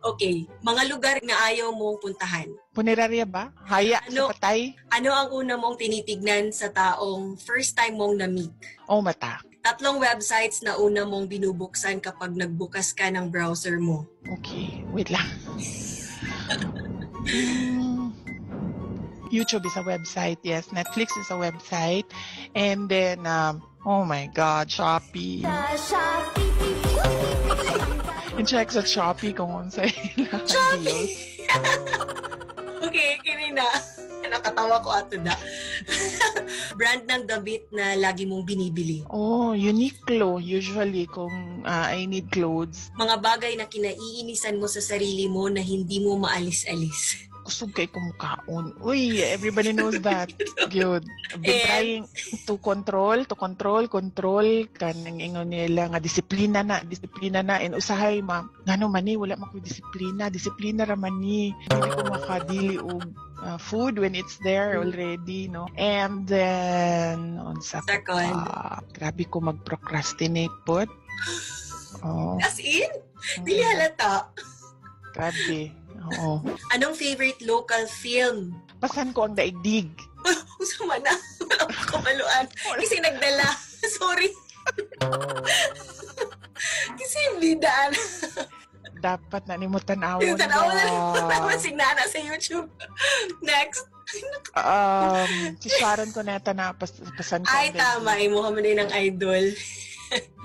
Okay, mga lugar na ayaw mong puntahan. Punerarya ba? Haya sa patay? Ano ang una mong tinitignan sa taong first time mong na-meet? Oh, mata. 3 websites na una mong binubuksan kapag nagbukas ka ng browser mo. Okay, wait lang. YouTube is a website, yes. Netflix is a website. And then, oh my God, Shopee. I-check sa Shopee kung unsay ilang deals. Okay, kini na. Nakatawa ko ato na. Brand ng damit na lagi mong binibili. Oh, Uniqlo. Usually, kung I need clothes. Mga bagay na kinaiinisan mo sa sarili mo na hindi mo maalis-alis. Kusog kay kumukaon. Uy, everybody knows that. Good. I've been trying to control kanang ingon nila nga disiplina na and usahay ngano man ni wala man ko disiplina ra man ni hindi ko makadili og food when it's there already, no? And then unsa second, grabe ko mag-procrastinate pod. Oh. As in? Dili halata. Grabe. Oo. Anong favorite local film? Pasan ko ang daigdig. Usama na. Wala ko kamaluan. Kasi nagdala. Sorry. Kasi hindi daan. Dapat na nimutan awon. Naman signana sa YouTube. Next. Si Sharon Cuneta na pasan ko. Ay, tama. Imuha mo din ng idol.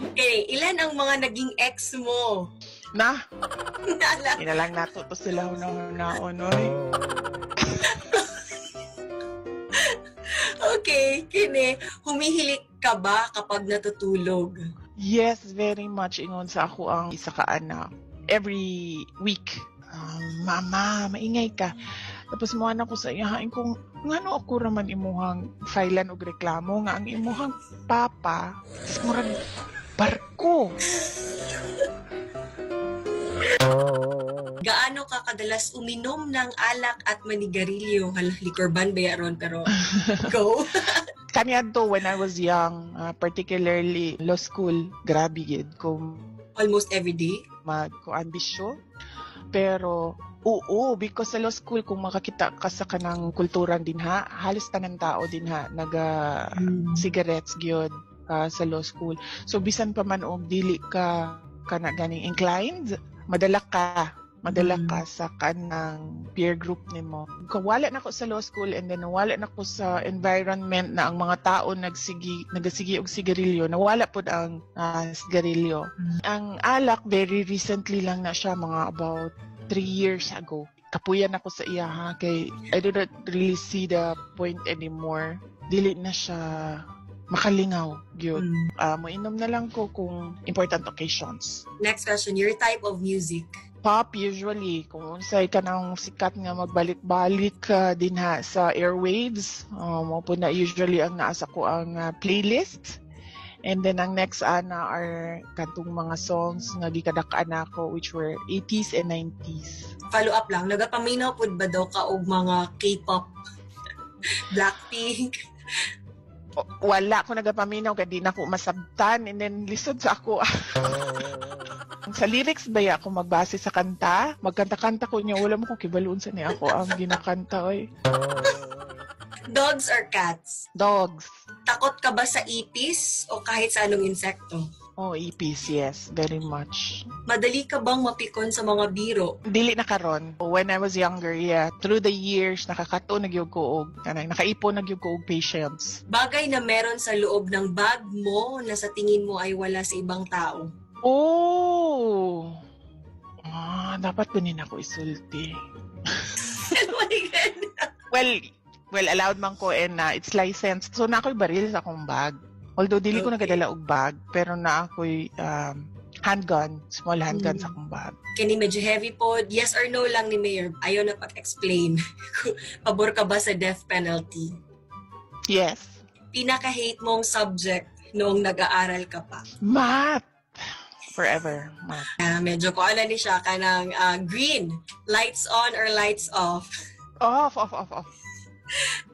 Okay, ilan ang mga naging ex mo? Na? Inalang nato to sila una-una, oy. Okay, kini, humihilik ka ba kapag natutulog? Yes, very much. Ingon sa ako ang isa ka anak. Every week, mama, maingay ka. Tapos mo anak ko sa iyahain kung ngano ako raman imuhang filean og reklamo nga ang imuhang papa is murag barko. Gaano ka kadalas uminom ng alak at manigarilyo? Liquor ban ba yaron pero go. Kaniadto when I was young, particularly law school, grabe gid ko. Almost every day? Magko-ambisyo. Pero oo, because sa law school kung makakita ka sa kanang kulturan din halos tanang tao din naga cigarettes gyud sa law school. So bisan pa man og dili ka kana ganing inclined, madala ka sa kanang peer group nimo. Kawala na ko sa law school and then nawala na ko sa environment na ang mga tao nagasigi og sigarilyo, nawala pud ang sigarilyo. Ang alak very recently lang na siya, mga about 3 years ago. Kapuyan ako sa iya kay I do not really see the point anymore. Dili na siya makalingaw gyud. Moinom na lang ko kung important occasions. Next question, your type of music? Pop usually. Kung unsay ka nang sikat nga magbalik-balik din sa airwaves, mo po na usually ang naasa ko ang playlist. And then ang next are kantong mga songs nga gikadakaan ako which were 80s and 90s. Follow up lang, nagapaminaw pud ba daw ka og mga K-pop? Blackpink? Wala ko nagapaminaw kaya di na ko masabtan and then lisod sa ako. Sa lyrics ba ako magbase sa kanta? Magkanta-kanta ko niya, wala mo kung kibalun sa niya ako ang ginakanta, oy. Dogs or cats? Dogs. Takot ka ba sa ipis o kahit sa anong insekto? Oh, ipis, yes. Very much. Madali ka bang mapikon sa mga biro? Dili na karon. When I was younger, yeah. Through the years, nakakato nagyug ko og nakaipon nagyug ko og patience. Bagay na meron sa loob ng bag mo na sa tingin mo ay wala sa ibang tao? Oh! Dapat kunin ako isulti. Oh my God. Well, allowed man ko and it's licensed. So, na ako'y baril sa akong bag. Although, dili ko nagadala og bag, pero na ako'y handgun, small handgun sa akong bag. Kani medyo heavy po. Yes or no lang ni Mayor. Ayaw na pag-explain. Pabor ka ba sa death penalty? Yes. Pinaka-hate mong subject noong nag-aaral ka pa? Math! Forever. Math. Medyo ko ala ni siya ka ng green. Lights on or lights off? Off.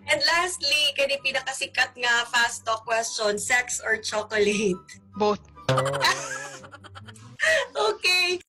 And lastly, kani pinakasikat nga fast talk question, sex or chocolate? Both. Okay.